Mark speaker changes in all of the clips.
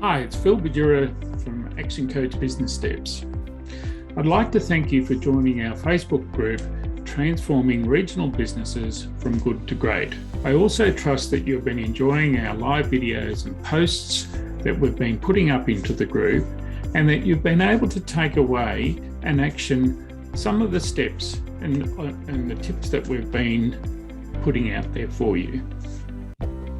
Speaker 1: Hi, it's Phil Badura from Action Coach Business Steps. I'd like to thank you for joining our Facebook group, Transforming Regional Businesses from Good to Great. I also trust that you've been enjoying our live videos and posts that we've been putting up into the group, and that you've been able to take away and action some of the steps and the tips that we've been putting out there for you.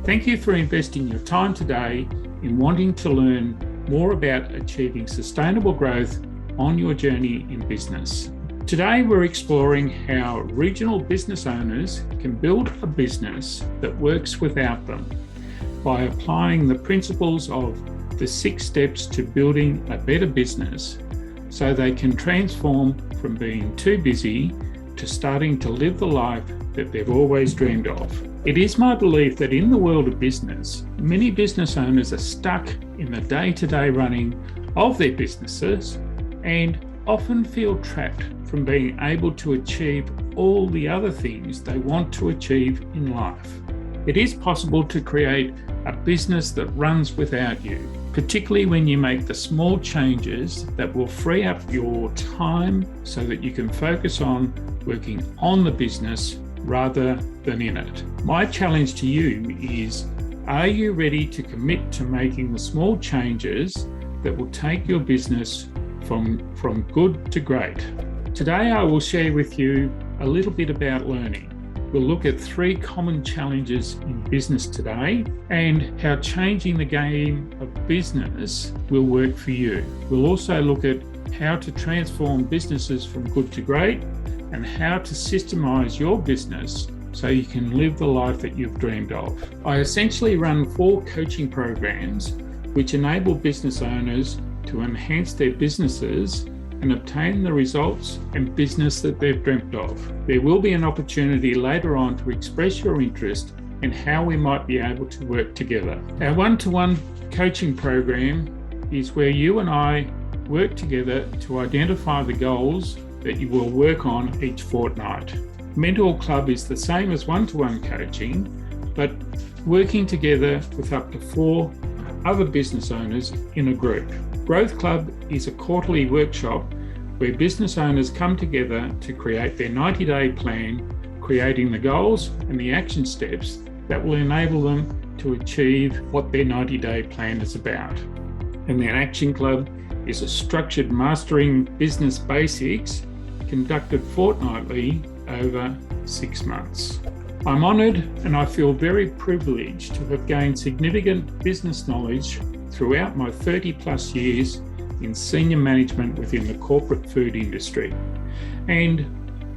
Speaker 1: Thank you for investing your time today in wanting to learn more about achieving sustainable growth on your journey in business. Today, we're exploring how regional business owners can build a business that works without them by applying the principles of the 6 steps to building a better business so they can transform from being too busy to starting to live the life that they've always dreamed of. It is my belief that in the world of business, many business owners are stuck in the day-to-day running of their businesses and often feel trapped from being able to achieve all the other things they want to achieve in life. It is possible to create a business that runs without you, particularly when you make the small changes that will free up your time so that you can focus on working on the business rather than in it. My challenge to you is, are you ready to commit to making the small changes that will take your business from good to great? Today, I will share with you a little bit about learning. We'll look at 3 common challenges in business today and how changing the game of business will work for you. We'll also look at how to transform businesses from good to great and how to systemize your business so you can live the life that you've dreamed of. I essentially run 4 coaching programs which enable business owners to enhance their businesses and obtain the results and business that they've dreamt of. There will be an opportunity later on to express your interest in how we might be able to work together. Our one-to-one coaching program is where you and I work together to identify the goals that you will work on each fortnight. Mentor Club is the same as one-to-one coaching, but working together with up to 4 other business owners in a group. Growth Club is a quarterly workshop where business owners come together to create their 90-day plan, creating the goals and the action steps that will enable them to achieve what their 90-day plan is about. And then Action Club is a structured mastering business basics conducted fortnightly over 6 months. I'm honoured and I feel very privileged to have gained significant business knowledge throughout my 30 plus years in senior management within the corporate food industry and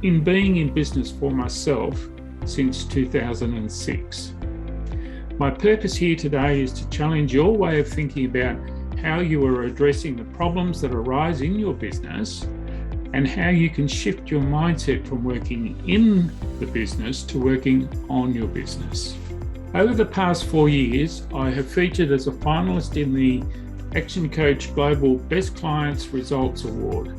Speaker 1: in being in business for myself since 2006. My purpose here today is to challenge your way of thinking about how you are addressing the problems that arise in your business and how you can shift your mindset from working in the business to working on your business. Over the past 4 years, I have featured as a finalist in the Action Coach Global Best Clients Results Award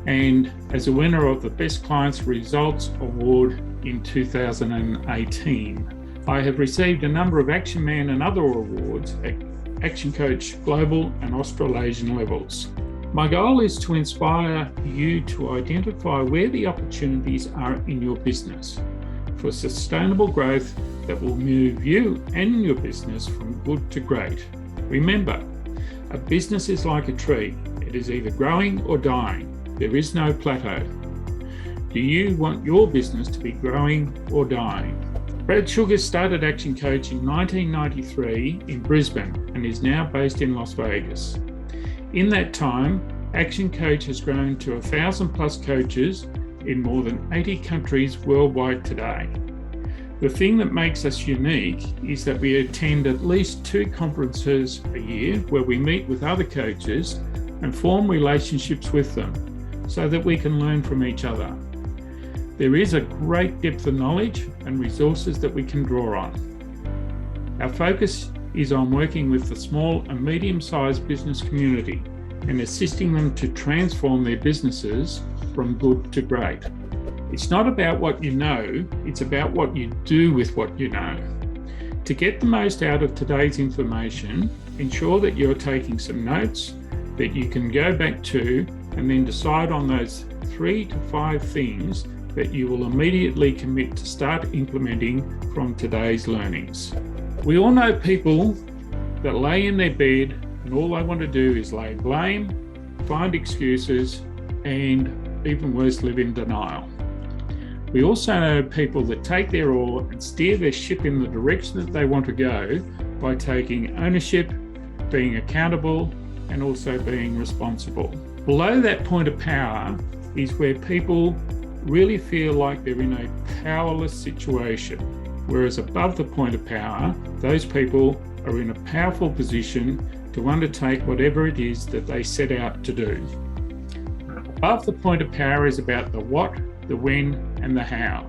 Speaker 1: and as a winner of the Best Clients Results Award in 2018. I have received a number of Action Man and other awards at Action Coach Global and Australasian levels. My goal is to inspire you to identify where the opportunities are in your business for sustainable growth that will move you and your business from good to great. Remember, a business is like a tree. It is either growing or dying. There is no plateau. Do you want your business to be growing or dying? Brad Sugar started Action Coach in 1993 in Brisbane and is now based in Las Vegas. In that time, Action Coach has grown to 1,000 plus coaches in more than 80 countries worldwide today. The thing that makes us unique is that we attend at least 2 conferences a year where we meet with other coaches and form relationships with them so that we can learn from each other. There is a great depth of knowledge and resources that we can draw on. Our focus is on working with the small and medium-sized business community and assisting them to transform their businesses from good to great. It's not about what you know, it's about what you do with what you know. To get the most out of today's information, ensure that you're taking some notes that you can go back to and then decide on those 3 to 5 things that you will immediately commit to start implementing from today's learnings. We all know people that lay in their bed and all they want to do is lay blame, find excuses, and even worse, live in denial. We also know people that take their oar and steer their ship in the direction that they want to go by taking ownership, being accountable, and also being responsible. Below that point of power is where people really feel like they're in a powerless situation, whereas above the point of power, those people are in a powerful position to undertake whatever it is that they set out to do. Above the point of power is about the what, the when, and the how.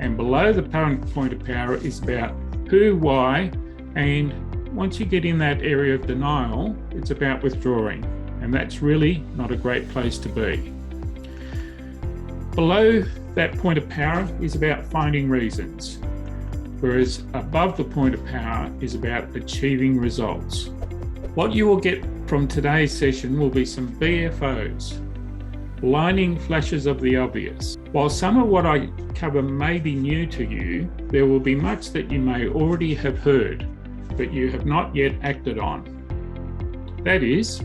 Speaker 1: And below the point of power is about who, why, and once you get in that area of denial, it's about withdrawing. And that's really not a great place to be. Below that point of power is about finding reasons, whereas above the point of power is about achieving results. What you will get from today's session will be some BFOs, blinding flashes of the obvious. While some of what I cover may be new to you, there will be much that you may already have heard, but you have not yet acted on. That is,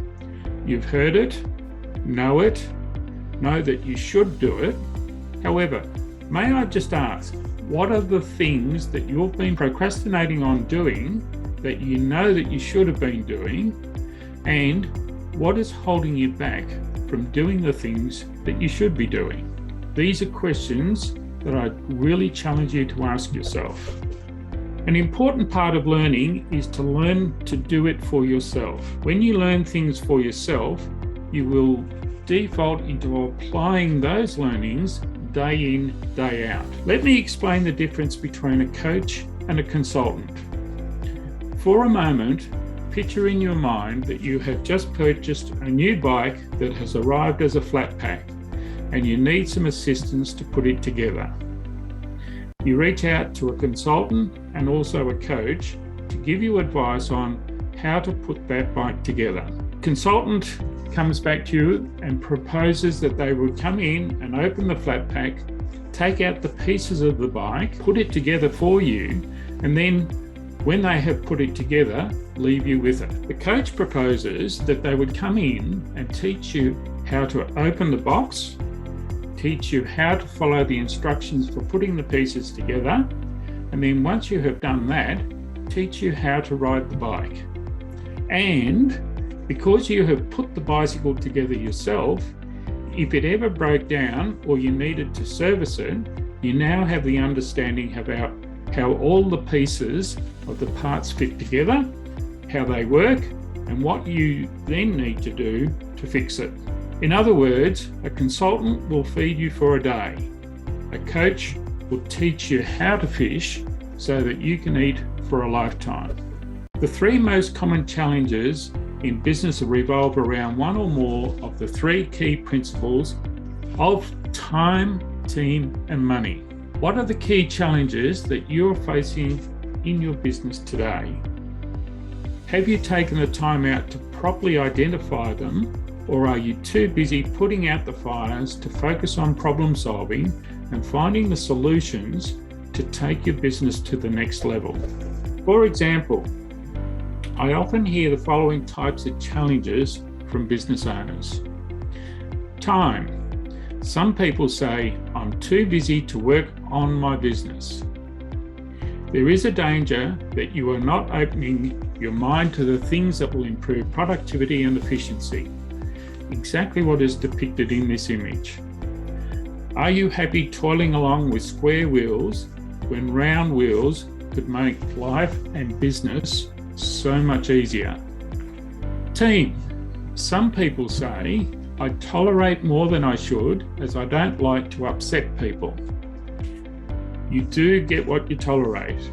Speaker 1: you've heard it, know that you should do it. However, may I just ask, what are the things that you've been procrastinating on doing that you know that you should have been doing? And what is holding you back from doing the things that you should be doing? These are questions that I really challenge you to ask yourself. An important part of learning is to learn to do it for yourself. When you learn things for yourself, you will default into applying those learnings day in, day out. Let me explain the difference between a coach and a consultant. For a moment, picture in your mind that you have just purchased a new bike that has arrived as a flat pack and you need some assistance to put it together. You reach out to a consultant and also a coach to give you advice on how to put that bike together. Consultant comes back to you and proposes that they would come in and open the flat pack, take out the pieces of the bike, put it together for you, and then when they have put it together, leave you with it. The coach proposes that they would come in and teach you how to open the box, teach you how to follow the instructions for putting the pieces together, and then once you have done that, teach you how to ride the bike. And because you have put the bicycle together yourself, if it ever broke down or you needed to service it, you now have the understanding about how all the pieces of the parts fit together, how they work, and what you then need to do to fix it. In other words, a consultant will feed you for a day. A coach will teach you how to fish so that you can eat for a lifetime. The 3 most common challenges in business revolve around one or more of the 3 key principles of time, team, and money. What are the key challenges that you're facing in your business today? Have you taken the time out to properly identify them, or are you too busy putting out the fires to focus on problem solving and finding the solutions to take your business to the next level? For example, I often hear the following types of challenges from business owners. Time. Some people say, I'm too busy to work on my business. There is a danger that you are not opening your mind to the things that will improve productivity and efficiency. Exactly what is depicted in this image. Are you happy toiling along with square wheels when round wheels could make life and business so much easier? Team. Some people say, I tolerate more than I should as I don't like to upset people. You do get what you tolerate.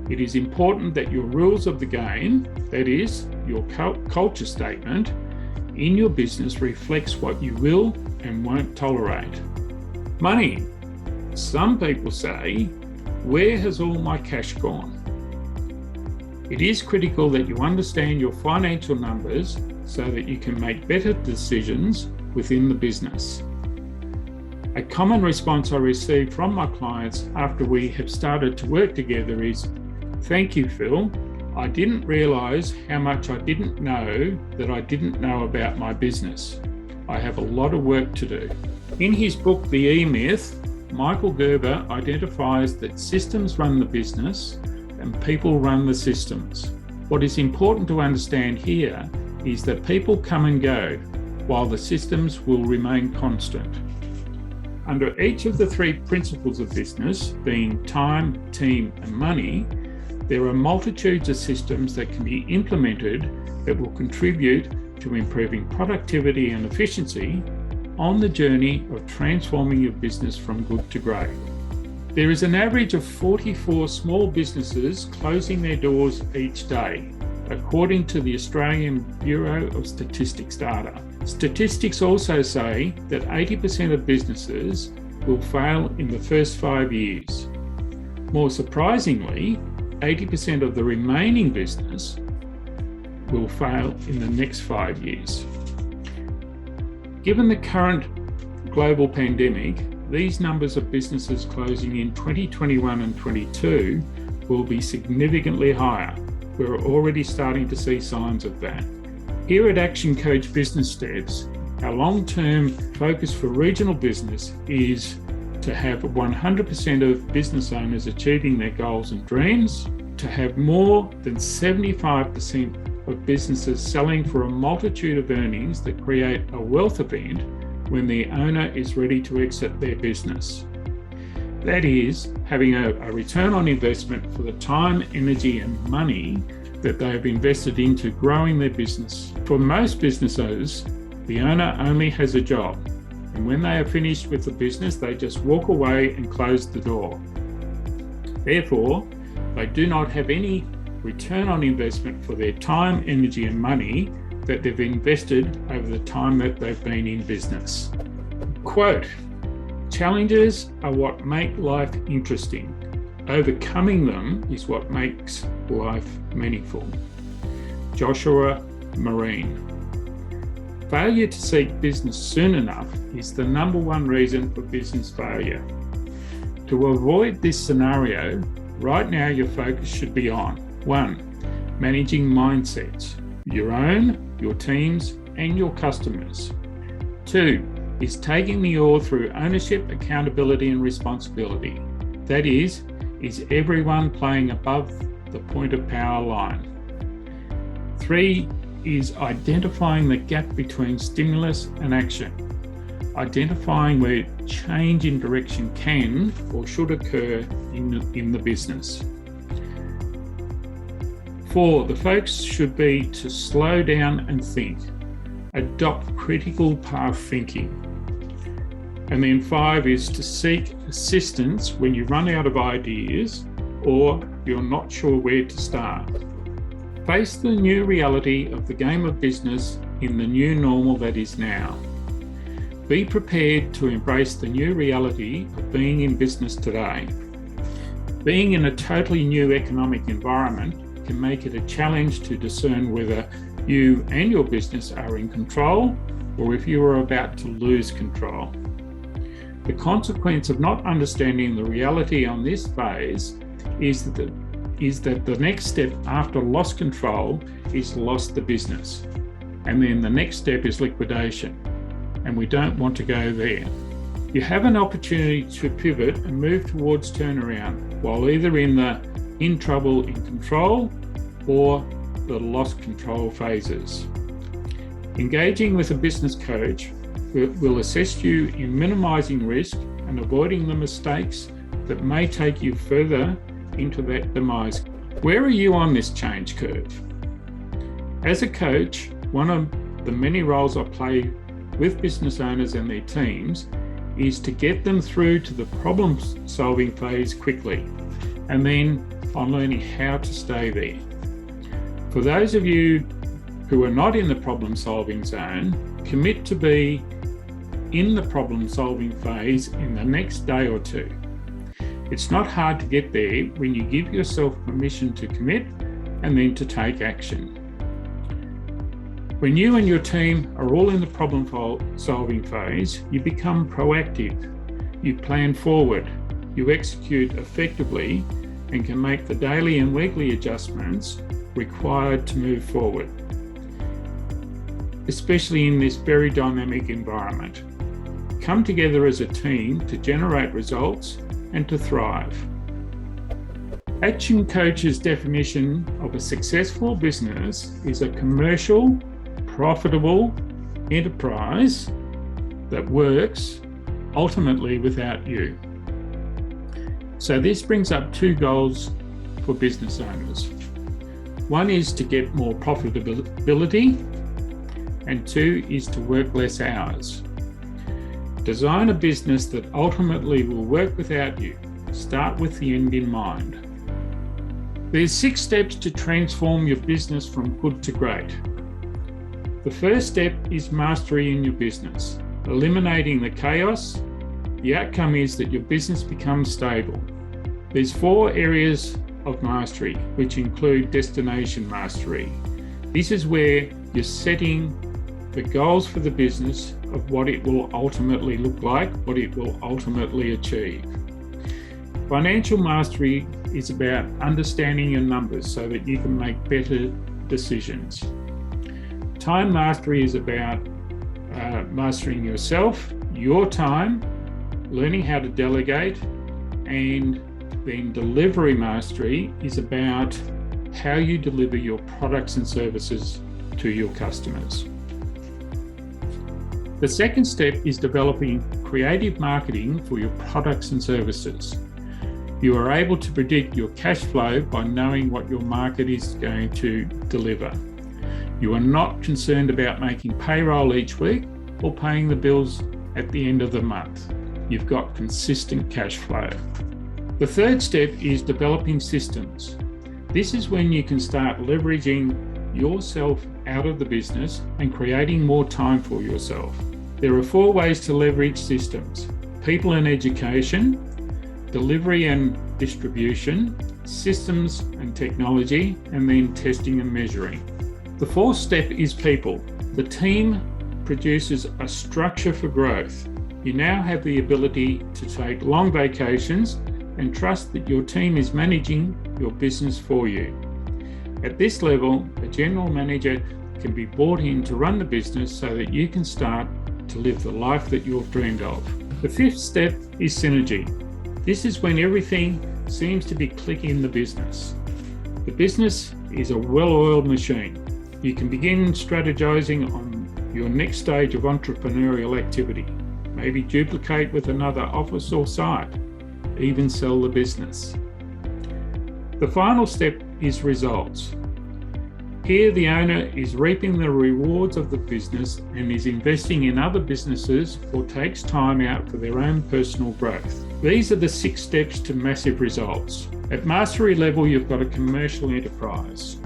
Speaker 1: It is important that your rules of the game, that is, your culture statement, in your business reflects what you will and won't tolerate. Money. Some people say, where has all my cash gone? It is critical that you understand your financial numbers so that you can make better decisions within the business. A common response I receive from my clients after we have started to work together is, "Thank you, Phil. I didn't realise how much I didn't know that I didn't know about my business. I have a lot of work to do." In his book, The E-Myth, Michael Gerber identifies that systems run the business and people run the systems. What is important to understand here is that people come and go, while the systems will remain constant. Under each of the three principles of business, being time, team, and money, there are multitudes of systems that can be implemented that will contribute to improving productivity and efficiency on the journey of transforming your business from good to great. There is an average of 44 small businesses closing their doors each day, according to the Australian Bureau of Statistics data. Statistics also say that 80% of businesses will fail in the first 5 years. More surprisingly, 80% of the remaining business will fail in the next 5 years. Given the current global pandemic, these numbers of businesses closing in 2021 and 22 will be significantly higher. We're already starting to see signs of that. Here at Action Coach Business Steps, our long-term focus for regional business is to have 100% of business owners achieving their goals and dreams, to have more than 75% of businesses selling for a multitude of earnings that create a wealth event when the owner is ready to exit their business. That is, having a return on investment for the time, energy, and money that they have invested into growing their business. For most business owners, the owner only has a job, and when they are finished with the business, they just walk away and close the door. Therefore, they do not have any return on investment for their time, energy, and money that they've invested over the time that they've been in business. Quote, "Challenges are what make life interesting. Overcoming them is what makes life meaningful." Joshua Marine. Failure to seek business soon enough is the number one reason for business failure. To avoid this scenario, right now your focus should be on 1. Managing mindsets, your own, your team's, and your customers. 2 is taking the all through ownership, accountability, and responsibility. That is everyone playing above the point of power line. 3 is identifying the gap between stimulus and action, identifying where change in direction can or should occur in the business. 4, the focus should be to slow down and think, adopt critical path thinking. And then 5 is to seek assistance when you run out of ideas or you're not sure where to start. Face the new reality of the game of business in the new normal that is now. Be prepared to embrace the new reality of being in business today. Being in a totally new economic environment can make it a challenge to discern whether you and your business are in control or if you are about to lose control. The consequence of not understanding the reality on this phase is that the next step after lost control is lost the business. And then the next step is liquidation. And we don't want to go there. You have an opportunity to pivot and move towards turnaround while either in trouble in control or the lost control phases. Engaging with a business coach will assist you in minimizing risk and avoiding the mistakes that may take you further into that demise. Where are you on this change curve? As a coach, one of the many roles I play with business owners and their teams is to get them through to the problem-solving phase quickly, and then on learning how to stay there. For those of you who are not in the problem-solving zone, commit to be in the problem-solving phase in the next day or two. It's not hard to get there when you give yourself permission to commit and then to take action. When you and your team are all in the problem-solving phase, you become proactive, you plan forward, you execute effectively, and can make the daily and weekly adjustments required to move forward, especially in this very dynamic environment. Come together as a team to generate results and to thrive. Action Coach's definition of a successful business is a commercial, profitable enterprise that works ultimately without you. So this brings up two goals for business owners. One is to get more profitability, and two is to work less hours. Design a business that ultimately will work without you. Start with the end in mind. There's 6 steps to transform your business from good to great. The first step is mastery in your business, eliminating the chaos. The outcome is that your business becomes stable. There's 4 areas of mastery, which include destination mastery. This is where you're setting the goals for the business of what it will ultimately look like, what it will ultimately achieve. Financial mastery is about understanding your numbers so that you can make better decisions. Time mastery is about mastering yourself, your time, learning how to delegate, and then delivery mastery is about how you deliver your products and services to your customers. The second step is developing creative marketing for your products and services. You are able to predict your cash flow by knowing what your market is going to deliver. You are not concerned about making payroll each week or paying the bills at the end of the month. You've got consistent cash flow. The third step is developing systems. This is when you can start leveraging yourself out of the business and creating more time for yourself. There are 4 ways to leverage systems: people and education, delivery and distribution, systems and technology, and then testing and measuring. The 4th step is people. The team produces a structure for growth. You now have the ability to take long vacations and trust that your team is managing your business for you. At this level, a general manager can be brought in to run the business so that you can start to live the life that you've dreamed of. The 5th step is synergy. This is when everything seems to be clicking in the business. The business is a well-oiled machine. You can begin strategizing on your next stage of entrepreneurial activity. Maybe duplicate with another office or site, even sell the business. The final step is results. Here, the owner is reaping the rewards of the business and is investing in other businesses or takes time out for their own personal growth. These are the 6 steps to massive results. At mastery level, you've got a commercial enterprise.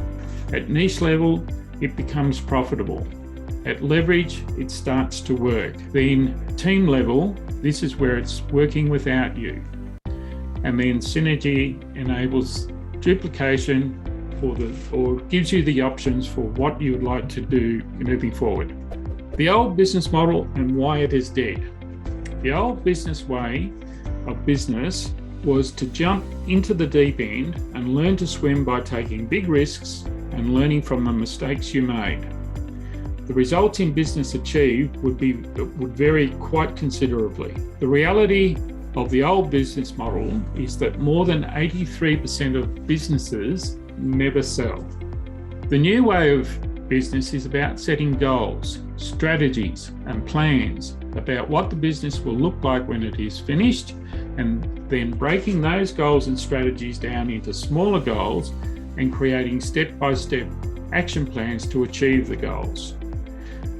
Speaker 1: At niche level, it becomes profitable. At leverage, it starts to work. Then team level, this is where it's working without you. And then synergy enables duplication or gives you the options for what you would like to do moving forward. The old business model and why it is dead. The old business way of business was to jump into the deep end and learn to swim by taking big risks and learning from the mistakes you made. The results in business achieved would vary quite considerably. The reality of the old business model is that more than 83% of businesses never sell. The new way of business is about setting goals, strategies, and plans about what the business will look like when it is finished, and then breaking those goals and strategies down into smaller goals and creating step-by-step action plans to achieve the goals.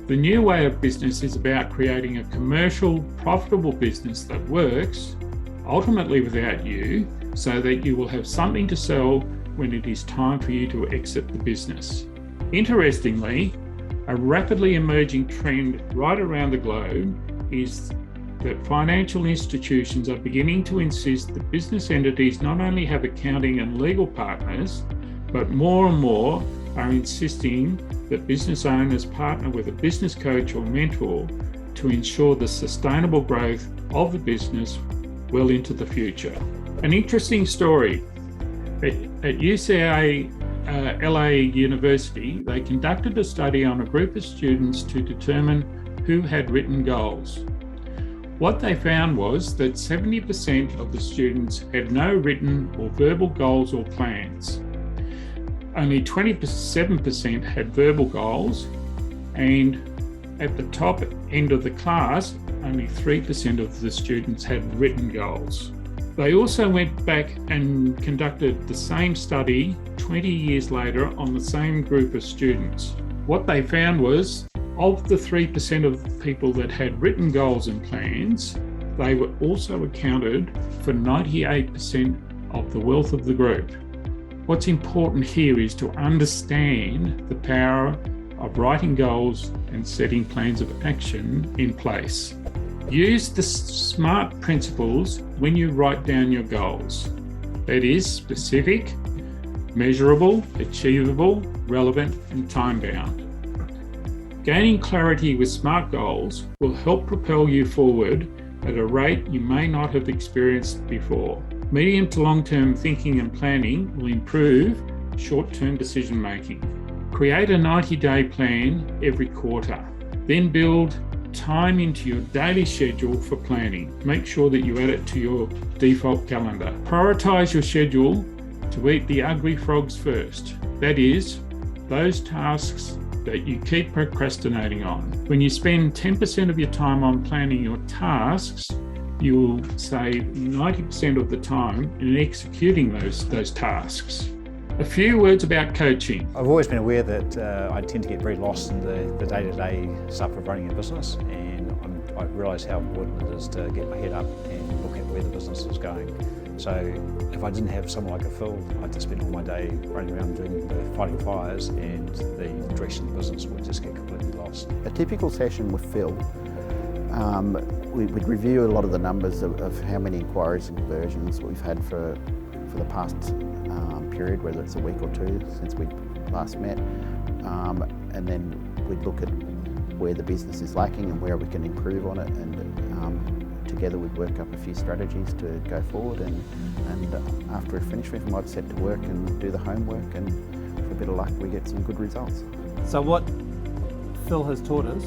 Speaker 1: The new way of business is about creating a commercial, profitable business that works, ultimately without you, so that you will have something to sell when it is time for you to exit the business. Interestingly, a rapidly emerging trend right around the globe is that financial institutions are beginning to insist that business entities not only have accounting and legal partners, but more and more are insisting that business owners partner with a business coach or mentor to ensure the sustainable growth of the business well into the future. An interesting story. At UCLA LA University, they conducted a study on a group of students to determine who had written goals. What they found was that 70% of the students had no written or verbal goals or plans. Only 27% had verbal goals, and at the top end of the class, only 3% of the students had written goals. They also went back and conducted the same study 20 years later on the same group of students. What they found was, of the 3% of people that had written goals and plans, they were also accounted for 98% of the wealth of the group. What's important here is to understand the power of writing goals and setting plans of action in place. Use the SMART principles when you write down your goals. That is specific, measurable, achievable, relevant, and time-bound. Gaining clarity with SMART goals will help propel you forward at a rate you may not have experienced before. Medium to long-term thinking and planning will improve short-term decision-making. Create a 90-day plan every quarter. Then build time into your daily schedule for planning. Make sure that you add it to your default calendar. Prioritize your schedule to eat the ugly frogs first. That is, those tasks that you keep procrastinating on. When you spend 10% of your time on planning your tasks, you will save 90% of the time in executing those tasks. A few words about coaching.
Speaker 2: I've always been aware that I tend to get very lost in the day-to-day stuff of running a business, and I realise how important it is to get my head up and look at where the business is going. So if I didn't have someone like a Phil, I'd just spend all my day running around doing the fighting fires, and the direction of the business would just get completely lost.
Speaker 3: A typical session with Phil, we'd review a lot of the numbers of how many inquiries and conversions we've had for the past period, whether it's a week or two since we last met, and then we'd look at where the business is lacking and where we can improve on it, and together we'd work up a few strategies to go forward, and after we finish with them, I'd set to work and do the homework, and for a bit of luck we get some good results.
Speaker 4: So what Phil has taught us,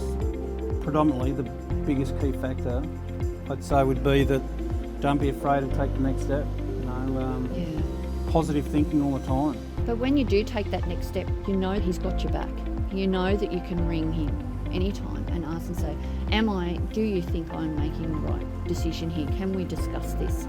Speaker 4: predominantly the biggest key factor I'd say would be that don't be afraid to take the next step. Positive thinking all the time.
Speaker 5: But when you do take that next step, you know he's got your back. You know that you can ring him anytime and ask and say, do you think I'm making the right decision here? Can we discuss this?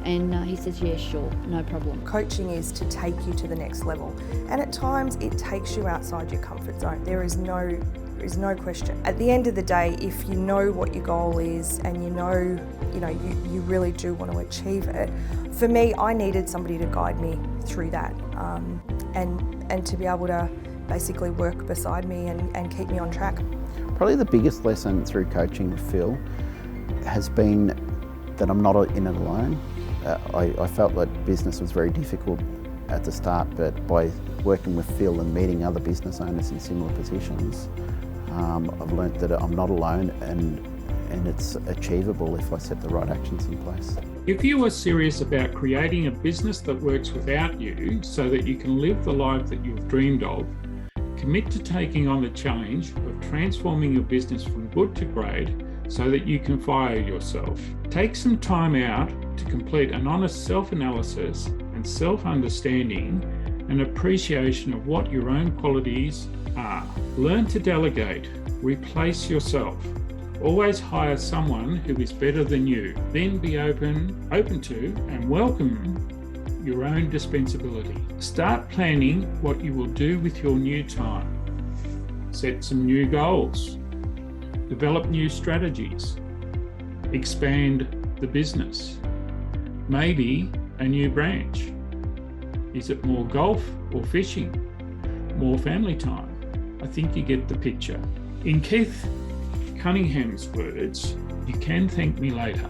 Speaker 5: And he says, yeah, sure, no problem.
Speaker 6: Coaching is to take you to the next level. And at times it takes you outside your comfort zone. There is no question. At the end of the day, if you know what your goal is and you really do want to achieve it, for me, I needed somebody to guide me through that, and to be able to basically work beside me and keep me on track.
Speaker 3: Probably the biggest lesson through coaching with Phil has been that I'm not in it alone. I felt that business was very difficult at the start, but by working with Phil and meeting other business owners in similar positions, I've learnt that I'm not alone, and it's achievable if I set the right actions in place.
Speaker 1: If you are serious about creating a business that works without you so that you can live the life that you've dreamed of, commit to taking on the challenge of transforming your business from good to great so that you can fire yourself. Take some time out to complete an honest self-analysis and self-understanding and appreciation of what your own qualities are. Learn to delegate, replace yourself. Always hire someone who is better than you. Then be open to and welcome your own dispensability. Start planning what you will do with your new time. Set some new goals. Develop new strategies. Expand the business. Maybe a new branch. Is it more golf or fishing? More family time? I think you get the picture. In Keith Cunningham's words, you can thank me later.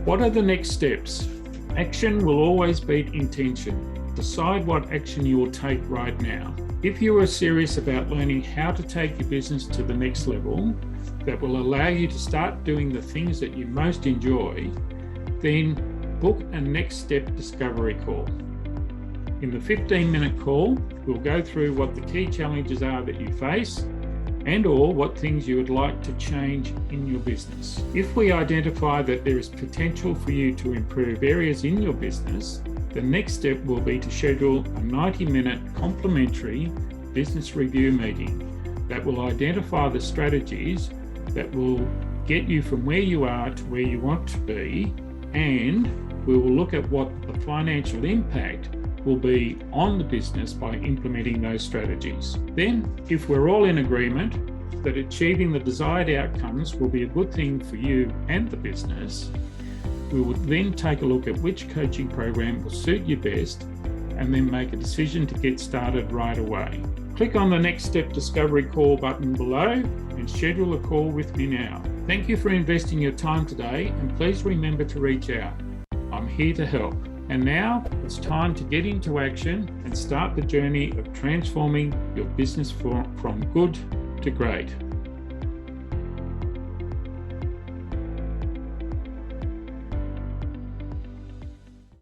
Speaker 1: What are the next steps? Action will always beat intention. decide what action you will take right now. If you are serious about learning how to take your business to the next level that will allow you to start doing the things that you most enjoy, then book a next step discovery call. In the 15-minute call, we'll go through what the key challenges are that you face and/or what things you would like to change in your business. If we identify that there is potential for you to improve areas in your business, the next step will be to schedule a 90-minute complimentary business review meeting that will identify the strategies that will get you from where you are to where you want to be, and we will look at what the financial impact will be on the business by implementing those strategies. Then, if we're all in agreement that achieving the desired outcomes will be a good thing for you and the business, we will then take a look at which coaching program will suit you best and then make a decision to get started right away. Click on the Next Step Discovery Call button below and schedule a call with me now. Thank you for investing your time today, and please remember to reach out. I'm here to help. And now it's time to get into action and start the journey of transforming your business from good to great.